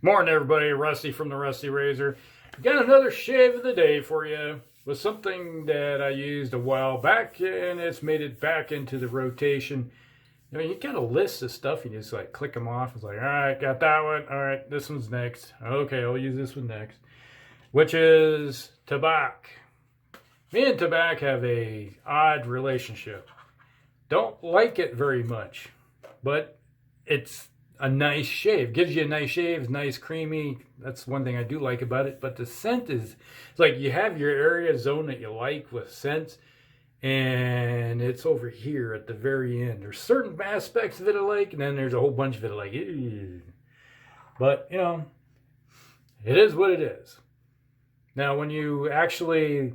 Morning, everybody. Rusty from the Rusty Razor. Got another shave of the day for you with something that I used a while back, and it's made it back into the rotation. You know, you got a list of stuff. You just like click them off. It's like, all right, got that one. All right, this one's next. Okay, I'll use this one next. Which is Tabac. Me and Tabac have a odd relationship. Don't like it very much, but it's a nice shave. Gives you a nice shave. It's nice, creamy. That's one thing I do like about it. But the scent is, it's like you have your area zone that you like with scents, and it's over here at the very end. There's certain aspects of it I like, and then there's a whole bunch of it I like. Ew. But, you know, it is what it is. Now, when you actually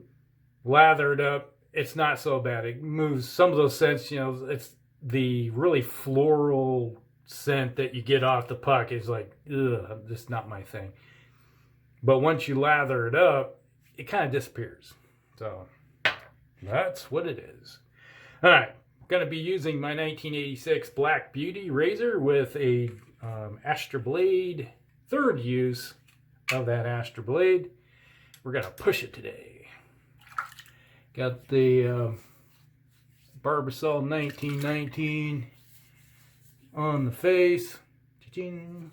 lather it up, it's not so bad. It moves some of those scents, you know, it's the really floral scent that you get off the puck is like, ugh, just not my thing. But once you lather it up, it kind of disappears. So that's what it is. All right, I'm going to be using my 1986 Black Beauty razor with a Astra blade. Third use of that Astra blade. We're going to push it today. Got the Barbasol 1919 on the face. Cha-ching.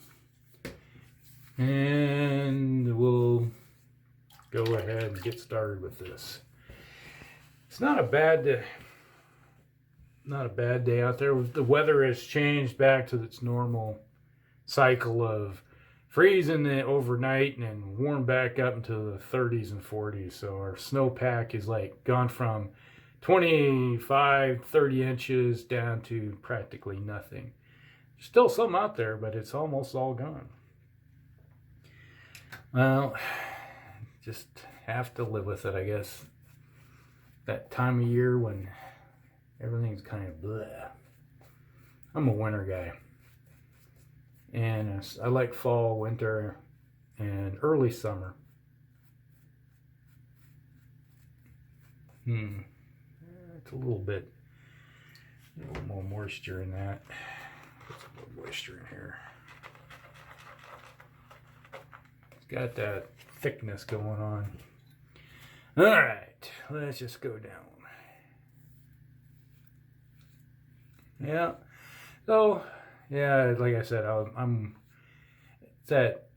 And we'll go ahead and get started with this. It's not a bad day out there. The weather has changed back to its normal cycle of freezing it overnight and then warm back up into the 30s and 40s. So our snowpack is like gone from 25, 30 inches down to practically nothing. Still some out there, but it's almost all gone. Well, just have to live with it, I guess. That time of year when everything's kind of bleh. I'm a winter guy. And I like fall, winter, and early summer. It's a little more moisture in that. Put some more moisture in here. It's got that thickness going on. All right, let's just go down. Yeah. So, yeah, like I said, it's that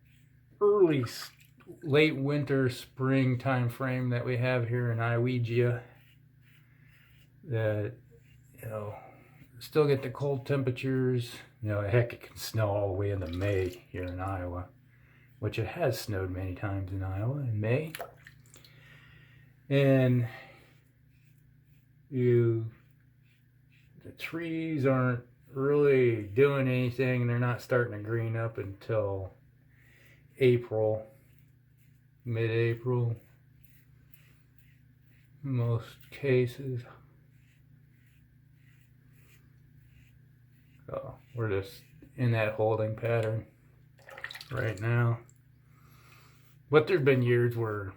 late winter, spring time frame that we have here in Iowa. That, you know, still get the cold temperatures. You know, heck, it can snow all the way into May here in Iowa, which it has snowed many times in Iowa in May. And the trees aren't really doing anything, and they're not starting to green up until April, mid-April, in most cases. So we're just in that holding pattern right now. But there's been years where,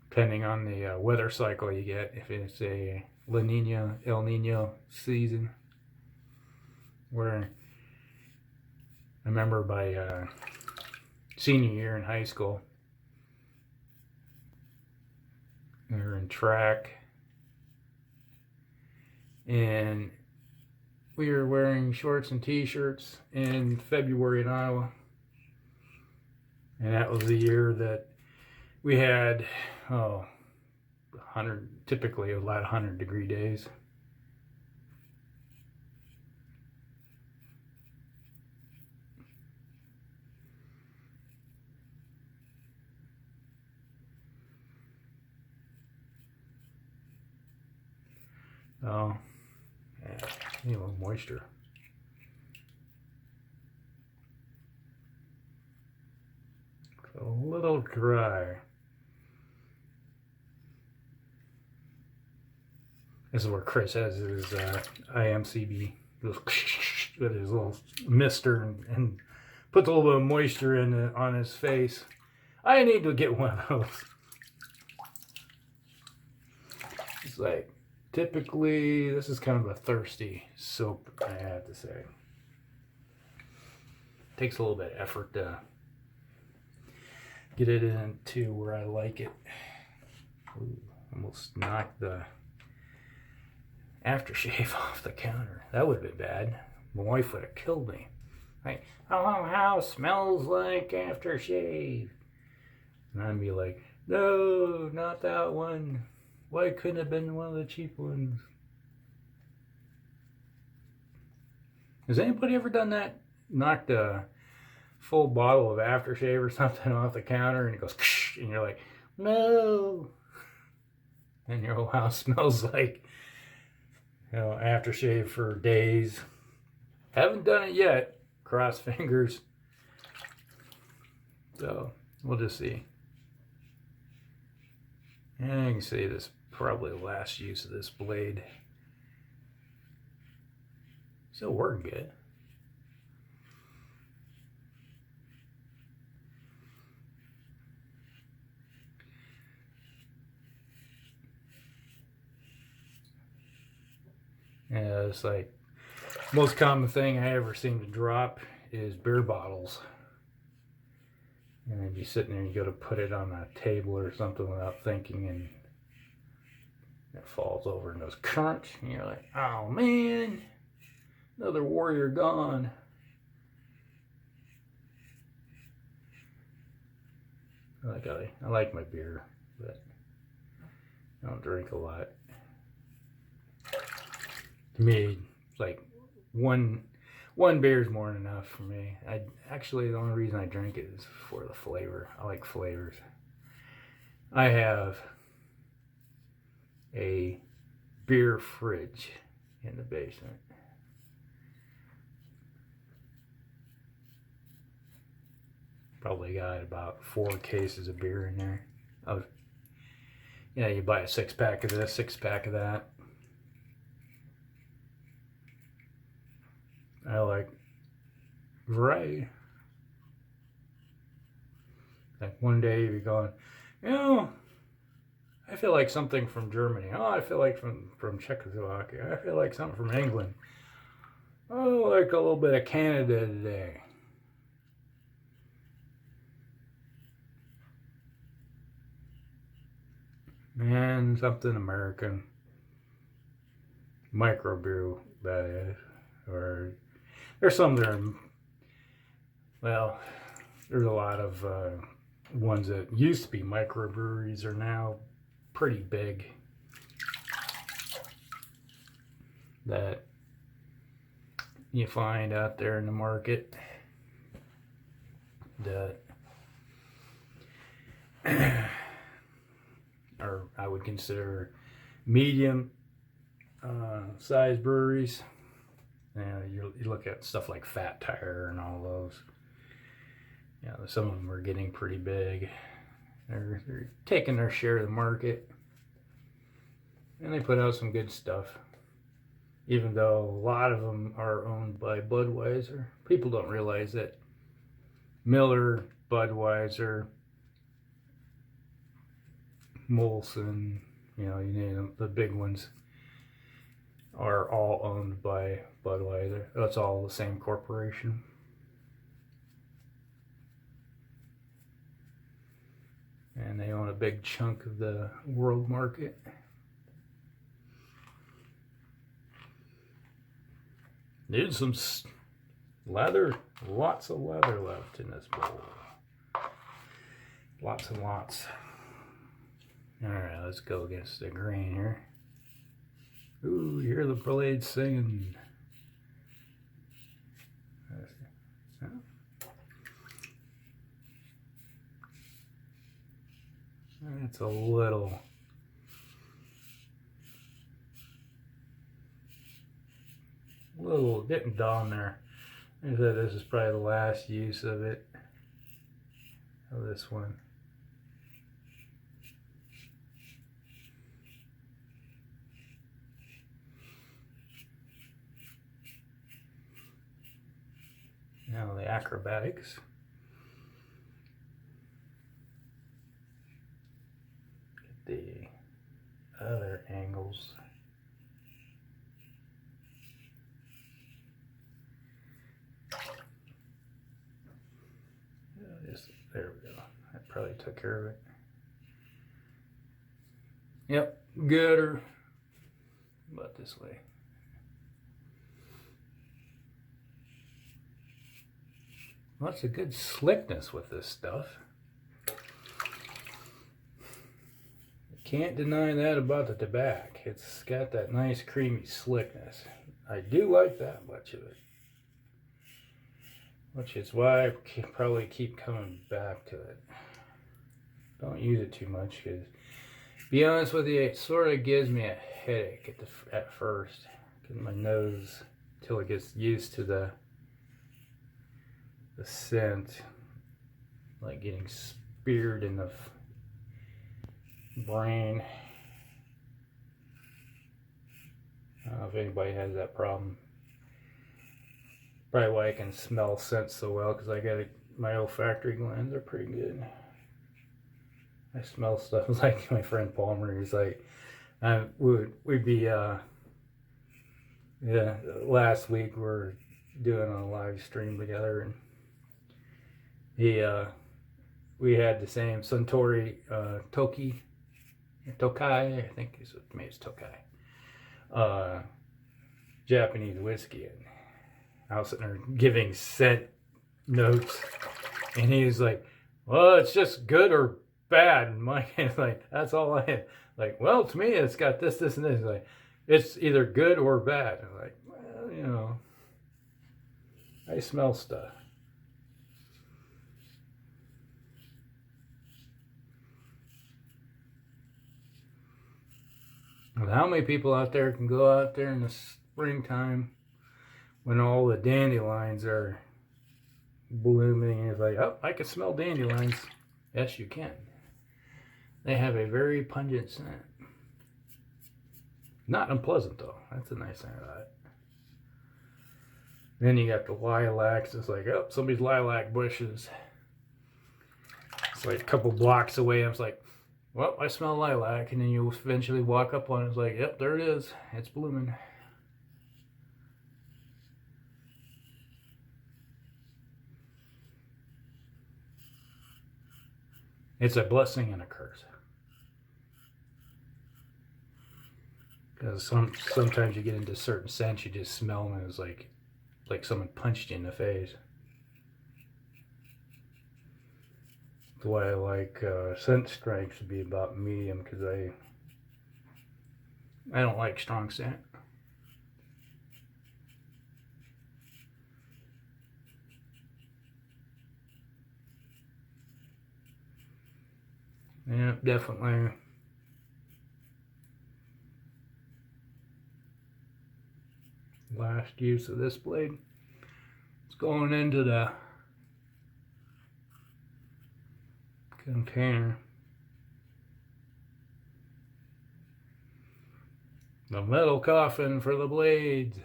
depending on the weather cycle you get, if it's a La Nina, El Nino season, where I remember by senior year in high school, we were in track, and we were wearing shorts and t-shirts in February in Iowa, and that was the year that we had, typically a lot of 100-degree days. Oh, yeah, need a little moisture. It's a little dry. This is where Chris has his IMCB with his little mister and puts a little bit of moisture on his face. I need to get one of those. It's like, typically, this is kind of a thirsty soap, I have to say. takes a little bit of effort to get it into where I like it. Ooh, almost knocked the aftershave off the counter. That would have been bad. My wife would have killed me. Like, oh, how smells like aftershave. And I'd be like, no, not that one. Why couldn't it have been one of the cheap ones? Has anybody ever done that? Knocked a full bottle of aftershave or something off the counter and it goes, and you're like, no. And your whole house smells like, aftershave for days. Haven't done it yet. Cross fingers. So we'll just see. And you can see this is probably the last use of this blade. Still working good. Yeah, it's like most common thing I ever seem to drop is beer bottles. And then you sitting there and you go to put it on a table or something without thinking and it falls over and goes crunch and you're like, oh man, another warrior gone. I like my beer, but I don't drink a lot. To me, like one beer is more than enough for me. Actually, the only reason I drink it is for the flavor. I like flavors. I have a beer fridge in the basement. Probably got about 4 cases of beer in there. You buy a 6-pack of this, 6-pack of that. I like variety. Like one day you're going, I feel like something from Germany. Oh, I feel like from Czechoslovakia. I feel like something from England. Oh, like a little bit of Canada today. And something American. Microbrew, that is. Or there's some that are, well, there's a lot of ones that used to be microbreweries are now pretty big that you find out there in the market that or I would consider medium size breweries. You look at stuff like Fat Tire and all those. Some of them are getting pretty big. They're taking their share of the market, and they put out some good stuff. Even though a lot of them are owned by Budweiser, people don't realize that Miller, Budweiser, Molson, you name them, the big ones, are all owned by Budweiser. That's all the same corporation. And they own a big chunk of the world market. Need some leather. Lots of leather left in this bowl. Lots and lots. Alright, let's go against the grain here. Ooh, you hear the blade singing. It's a little getting down there. I said this is probably the last use of it. Of this one. Now the acrobatics. Get the other angles. There we go. That probably took care of it. Yep, gooder. About this way. Lots of good slickness with this stuff. Can't deny that about the Tabac. It's got that nice creamy slickness. I do like that much of it. Which is why I probably keep coming back to it. Don't use it too much because, to be honest with you, it sort of gives me a headache at first. Because my nose, till it gets used to the scent, like getting speared in the brain. I don't know if anybody has that problem. Probably why I can smell scents so well, because I got my olfactory glands are pretty good. I smell stuff like my friend Palmer. He's like, we'd be yeah. Last week we were doing a live stream together, and we had the same Suntory Tokai, I think maybe it's Tokai, Japanese whiskey. And I was sitting there giving scent notes, and he was like, well, it's just good or bad. And Mike is like, that's all I had. Like, well, to me, it's got this, this, and this. He's like, it's either good or bad. I'm like, well, you know, I smell stuff. How many people out there can go out there in the springtime when all the dandelions are blooming and it's like, oh, I can smell dandelions. Yes, you can. They have a very pungent scent. Not unpleasant though. That's a nice thing about it. Then you got the lilacs. It's like, oh, somebody's lilac bushes. It's like a couple blocks away. I was like, well, I smell lilac. And then you eventually walk up on it. It's like, yep, there it is. It's blooming. It's a blessing and a curse. Because sometimes you get into certain scents, you just smell them and it's like someone punched you in the face. That's why I like scent strength to be about medium, because I don't like strong scent. Yeah, definitely. Last use of this blade. It's going into the container. The metal coffin for the blades.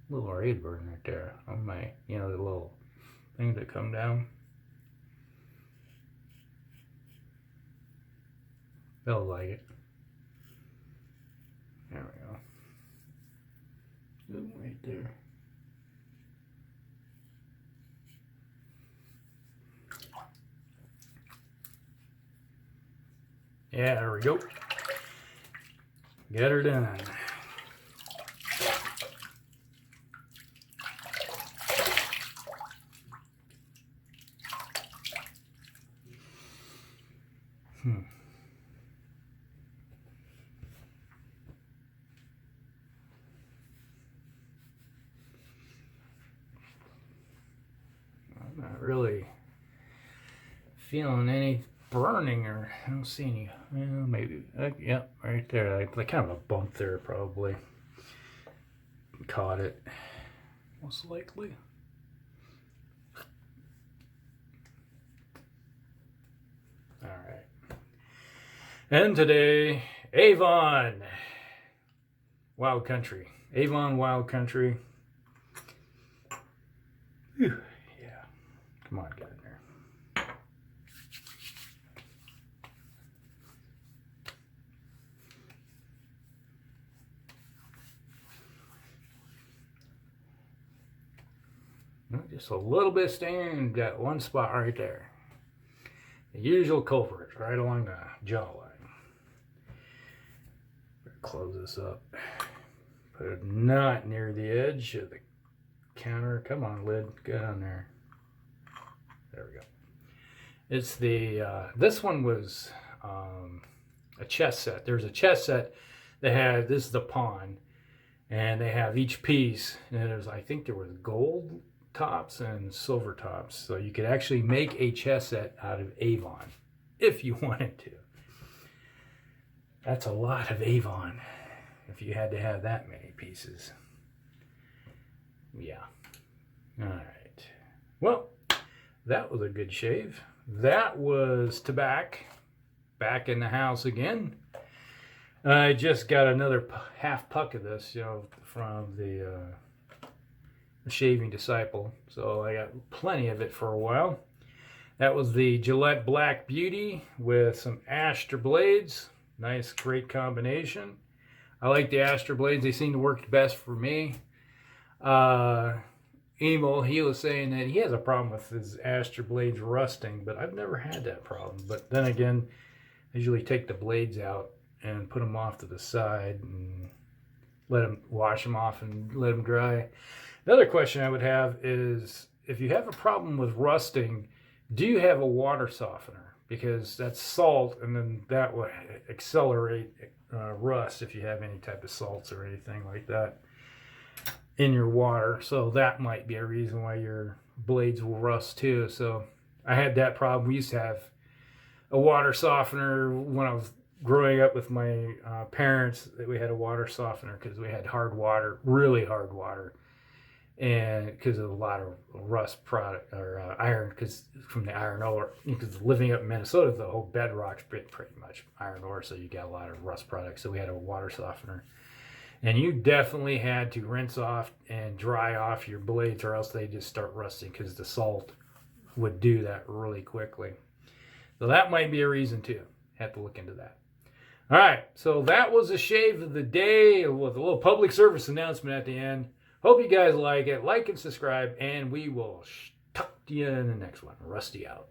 Little raid burn right there on my, you know, the little things that come down. They'll like it. There we go. Good, right there. Yeah, there we go. Get her done. I'm not really feeling any burning, or I don't see any. Well, maybe. Yep, right there. Like kind of a bump there, probably. Caught it, most likely. All right. And today, Avon Wild Country. Avon Wild Country. Whew. Yeah. Come on, get in there. Just a little bit of stain, got one spot right there. The usual culprit, right along the jawline. Close this up. Put it not near the edge of the counter. Come on, lid, get on there. There we go. It's the, this one was a chess set. There's a chess set that had, this is the pawn, and they have each piece, and there's, I think there was gold tops and silver tops. So you could actually make a chess set out of Avon if you wanted to. That's a lot of Avon if you had to have that many pieces. Yeah. All right. Well, that was a good shave. That was Tabac. Back in the house again. I just got another half puck of this, from the Shaving Disciple. So I got plenty of it for a while. That was the Gillette Black Beauty with some Astra blades. Nice, great combination. I like the Astra blades. They seem to work best for me. Emil, he was saying that he has a problem with his Astra blades rusting, but I've never had that problem. But then again, I usually take the blades out and put them off to the side and wash them off and let them dry. Another question I would have is, if you have a problem with rusting, do you have a water softener? Because that's salt, and then that would accelerate rust if you have any type of salts or anything like that in your water. So that might be a reason why your blades will rust too. So I had that problem. We used to have a water softener when I was growing up with my parents. That we had a water softener because we had hard water, really hard water, and because of a lot of rust product or iron, because from the iron ore. Because living up in Minnesota, the whole bedrock's pretty much iron ore, so you got a lot of rust products. So we had a water softener. And you definitely had to rinse off and dry off your blades, or else they just start rusting, because the salt would do that really quickly. So that might be a reason too. Have to look into that. All right, so that was a shave of the day with a little public service announcement at the end. Hope you guys like it. Like and subscribe, and we will talk to you in the next one. Rusty out.